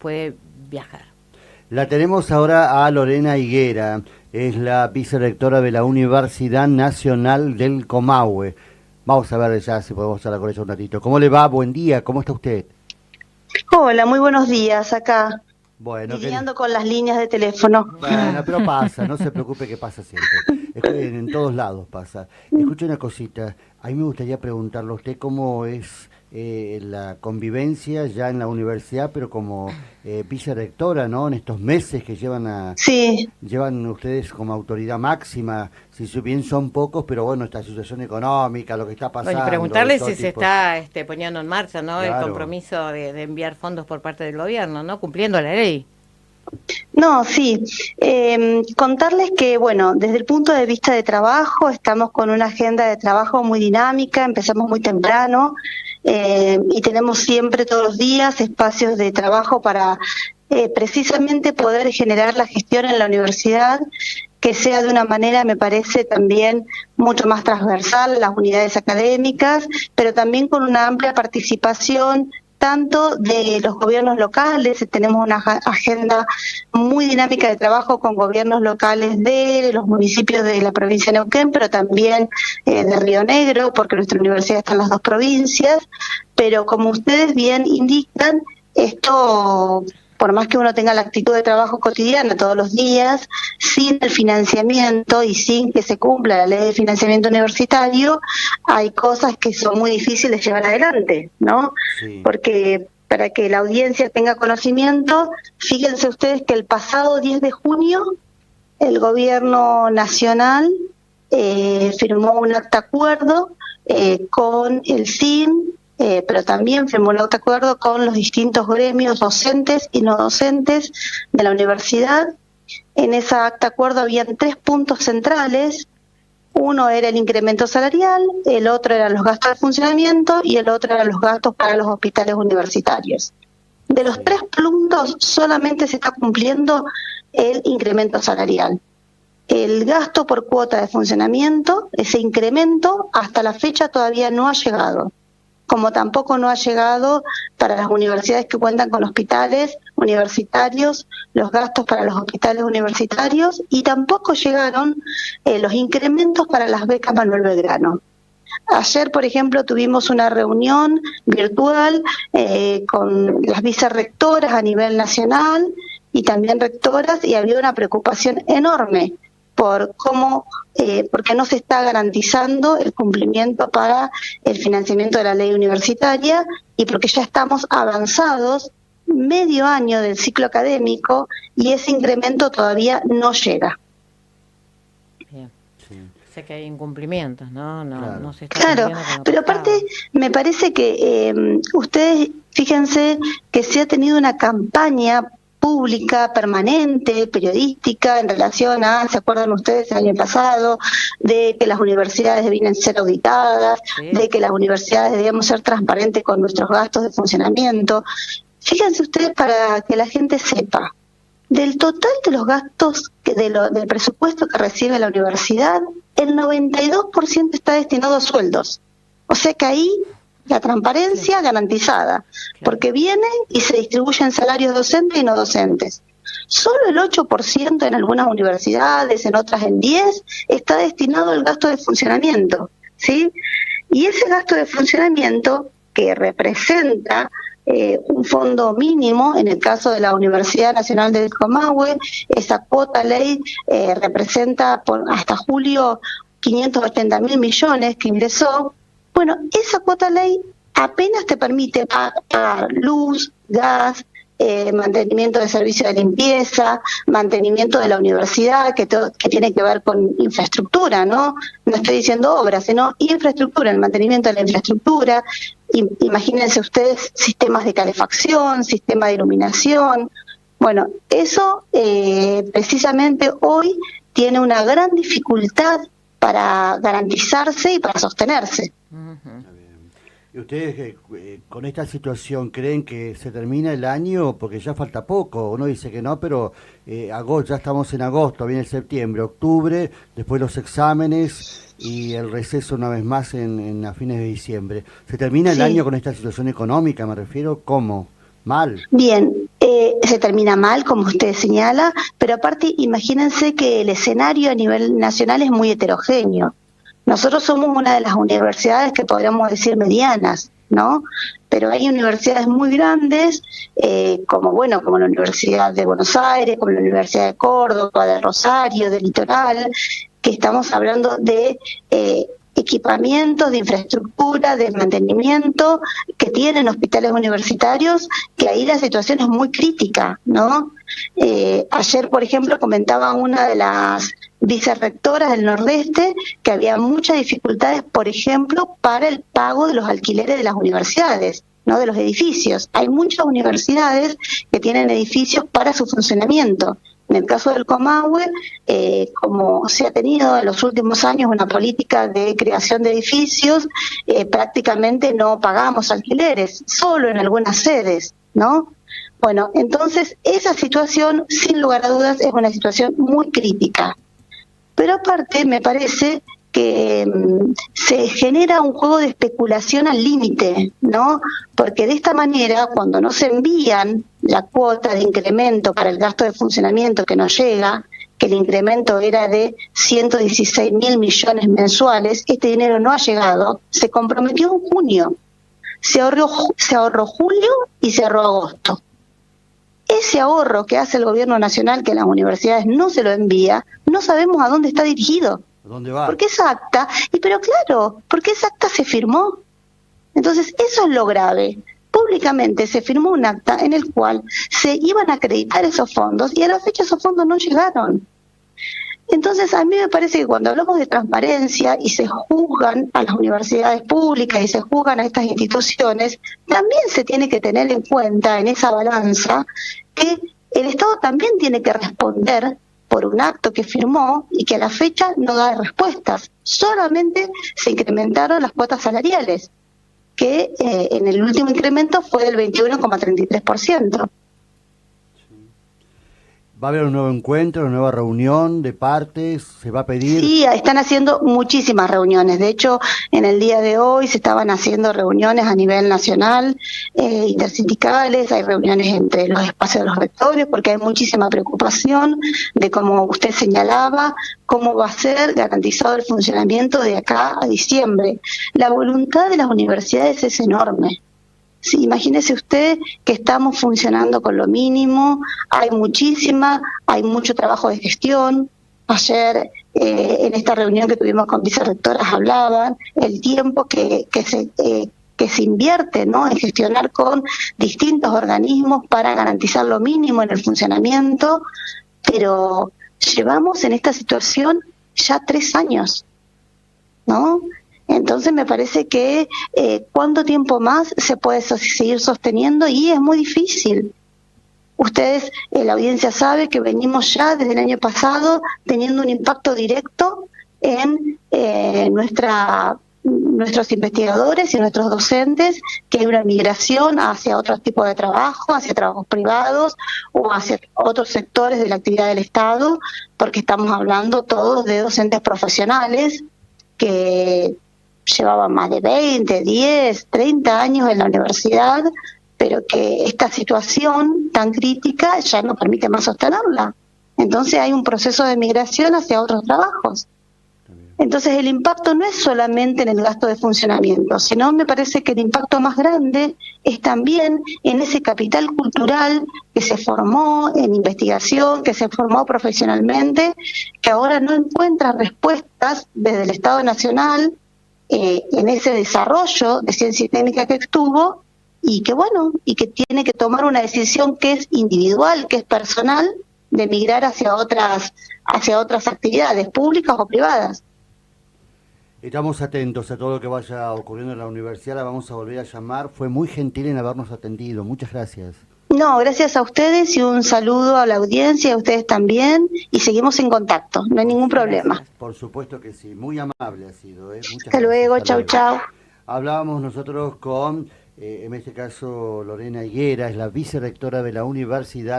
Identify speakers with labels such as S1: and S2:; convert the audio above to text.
S1: puede viajar.
S2: La tenemos ahora a Lorena Higuera, es la vicerrectora de la Universidad Nacional del Comahue. Vamos a ver ya si podemos hablar con ella un ratito. ¿Cómo le va? Buen día, ¿cómo está usted?
S3: Hola, muy buenos días acá,
S2: Bueno,
S3: lidiando con las líneas de teléfono.
S2: bueno, pero pasa, no se preocupe que pasa siempre. En todos lados pasa. Escuche una cosita, a mí me gustaría preguntarle a usted cómo es la convivencia ya en la universidad, pero como vicerrectora, ¿no? En estos meses que
S3: Sí,
S2: llevan ustedes como autoridad máxima, si bien son pocos, pero bueno, esta situación económica, lo que está
S1: Bueno, y
S2: pasando, de
S1: preguntarle
S2: todo
S1: si se
S2: tipo.
S1: está poniendo en marcha, ¿no? El
S2: Claro.
S1: compromiso de enviar fondos por parte del gobierno, ¿no? Cumpliendo la ley.
S3: no, sí. Contarles que, bueno, desde el punto de vista de trabajo, estamos con una agenda de trabajo muy dinámica, empezamos muy temprano y tenemos siempre, todos los días, espacios de trabajo para precisamente poder generar la gestión en la universidad que sea de una manera, me parece, también mucho más transversal a las unidades académicas, pero también con una amplia participación tanto de los gobiernos locales, tenemos una agenda muy dinámica de trabajo con gobiernos locales de los municipios de la provincia de Neuquén, pero también de Río Negro, porque nuestra universidad está en las dos provincias, pero como ustedes bien indican, esto, por más que uno tenga la actitud de trabajo cotidiana todos los días, sin el financiamiento y sin que se cumpla la ley de financiamiento universitario, hay cosas que son muy difíciles de llevar adelante, ¿no?
S2: Sí.
S3: Porque para que la audiencia tenga conocimiento, fíjense ustedes que el pasado 10 de junio el gobierno nacional firmó un acta acuerdo con el SIN, pero también firmó un acta acuerdo con los distintos gremios docentes y no docentes de la universidad. En esa acta acuerdo habían 3 puntos centrales. Uno era el incremento salarial, el otro eran los gastos de funcionamiento y el otro eran los gastos para los hospitales universitarios. De los 3 puntos solamente se está cumpliendo el incremento salarial. El gasto por cuota de funcionamiento, ese incremento, hasta la fecha todavía no ha llegado, como tampoco no ha llegado para las universidades que cuentan con hospitales universitarios, los gastos para los hospitales universitarios, y tampoco llegaron los incrementos para las becas Manuel Belgrano. Ayer, por ejemplo, tuvimos una reunión virtual con las vicerrectoras a nivel nacional y también rectoras, y había una preocupación enorme por cómo, porque no se está garantizando el cumplimiento para el financiamiento de la ley universitaria y porque ya estamos avanzados medio año del ciclo académico y ese incremento todavía no llega.
S1: Bien.
S2: Sí.
S1: Sé que hay incumplimientos, ¿no?
S2: Claro.
S1: No se está
S3: Claro,
S1: cumpliendo con lo
S3: pero
S1: pactado.
S3: aparte me parece que ustedes, fíjense que se ha tenido una campaña pública, permanente, periodística, en relación a, ¿se acuerdan ustedes el año pasado? De que las universidades debían ser auditadas,
S1: Sí.
S3: de que las universidades debíamos ser transparentes con nuestros gastos de funcionamiento. Fíjense ustedes para que la gente sepa, del total de los gastos del presupuesto que recibe la universidad, el 92% está destinado a sueldos. O sea que ahí la transparencia garantizada, porque viene y se distribuyen salarios docentes y no docentes. Solo el 8% en algunas universidades, en otras en 10, está destinado al gasto de funcionamiento, ¿sí? Y ese gasto de funcionamiento, que representa un fondo mínimo, en el caso de la Universidad Nacional del Comahue, esa cuota ley representa hasta julio 580.000 millones que ingresó. Bueno, esa cuota ley apenas te permite pagar luz, gas, mantenimiento de servicios de limpieza, mantenimiento de la universidad, que tiene que ver con infraestructura, ¿no? No estoy diciendo obras, sino infraestructura, el mantenimiento de la infraestructura. Imagínense ustedes sistemas de calefacción, sistema de iluminación. Bueno, eso precisamente hoy tiene una gran dificultad para garantizarse y para sostenerse.
S2: Está bien. ¿Y ustedes con esta situación creen que se termina el año? Porque ya falta poco. Uno dice que no, pero ya estamos en agosto, viene septiembre, octubre, después los exámenes y el receso una vez más a fines de diciembre. ¿Se termina el
S3: Sí.
S2: año con esta situación económica, me refiero? ¿Cómo? ¿Mal?
S3: Bien, Se termina mal, como usted señala, pero aparte imagínense que el escenario a nivel nacional es muy heterogéneo. Nosotros somos una de las universidades que podríamos decir medianas, ¿no? Pero hay universidades muy grandes, como la Universidad de Buenos Aires, como la Universidad de Córdoba, de Rosario, del Litoral, que estamos hablando de equipamientos, de infraestructura, de mantenimiento, que tienen hospitales universitarios, que ahí la situación es muy crítica, ¿no? Ayer, por ejemplo, comentaba una de las vicerrectoras del Nordeste que había muchas dificultades, por ejemplo, para el pago de los alquileres de las universidades, ¿no? De los edificios. Hay muchas universidades que tienen edificios para su funcionamiento. En el caso del Comahue, como se ha tenido en los últimos años una política de creación de edificios, prácticamente no pagamos alquileres, solo en algunas sedes, ¿no? Bueno, entonces esa situación, sin lugar a dudas, es una situación muy crítica. Pero aparte, me parece que se genera un juego de especulación al límite, ¿no? Porque de esta manera, cuando no se envían la cuota de incremento para el gasto de funcionamiento que nos llega, que el incremento era de 116.000 millones mensuales, este dinero no ha llegado, se comprometió en junio, se ahorró julio y se ahorró agosto. Ese ahorro que hace el gobierno nacional, que las universidades no se lo envía, no sabemos a dónde está dirigido.
S2: ¿Dónde va?
S3: Porque esa acta, pero claro, porque esa acta se firmó. Entonces, eso es lo grave. Públicamente se firmó un acta en el cual se iban a acreditar esos fondos y a la fecha esos fondos no llegaron. Entonces, a mí me parece que cuando hablamos de transparencia y se juzgan a las universidades públicas y se juzgan a estas instituciones, también se tiene que tener en cuenta en esa balanza que el Estado también tiene que responder por un acto que firmó y que a la fecha no da respuestas. Solamente se incrementaron las cuotas salariales, que en el último incremento fue del 21,33%.
S2: ¿Va a haber un nuevo encuentro, una nueva reunión de partes? ¿Se va a pedir?
S3: Sí, están haciendo muchísimas reuniones. De hecho, en el día de hoy se estaban haciendo reuniones a nivel nacional, intersindicales, hay reuniones entre los espacios de los rectores, porque hay muchísima preocupación de, como usted señalaba, cómo va a ser garantizado el funcionamiento de acá a diciembre. La voluntad de las universidades es enorme. Sí, imagínese usted que estamos funcionando con lo mínimo, hay mucho trabajo de gestión. Ayer en esta reunión que tuvimos con vicerrectoras hablaban el tiempo que se invierte, ¿no?, en gestionar con distintos organismos para garantizar lo mínimo en el funcionamiento, pero llevamos en esta situación ya 3 años, ¿no? Entonces me parece que ¿cuánto tiempo más se puede seguir sosteniendo? Y es muy difícil. Ustedes, la audiencia sabe que venimos ya desde el año pasado teniendo un impacto directo en nuestros investigadores y nuestros docentes, que hay una migración hacia otro tipo de trabajo, hacia trabajos privados o hacia otros sectores de la actividad del Estado, porque estamos hablando todos de docentes profesionales que llevaban más de 20, 10, 30 años en la universidad, pero que esta situación tan crítica ya no permite más sostenerla. Entonces hay un proceso de migración hacia otros trabajos. Entonces el impacto no es solamente en el gasto de funcionamiento, sino me parece que el impacto más grande es también en ese capital cultural que se formó en investigación, que se formó profesionalmente, que ahora no encuentra respuestas desde el Estado Nacional en ese desarrollo de ciencia y técnica que estuvo, y que tiene que tomar una decisión que es individual, que es personal, de migrar hacia otras actividades públicas o privadas.
S2: Estamos atentos a todo lo que vaya ocurriendo en la universidad, la vamos a volver a llamar. Fue muy gentil en habernos atendido, muchas gracias.
S3: No, gracias a ustedes y un saludo a la audiencia, a ustedes también, y seguimos en contacto, no hay ningún problema.
S2: Por supuesto que sí, muy amable ha sido. Muchas
S3: Hasta
S2: gracias.
S3: luego, chau, chau.
S2: Hablábamos nosotros con, en este caso, Lorena Higuera, es la vicerrectora de la Universidad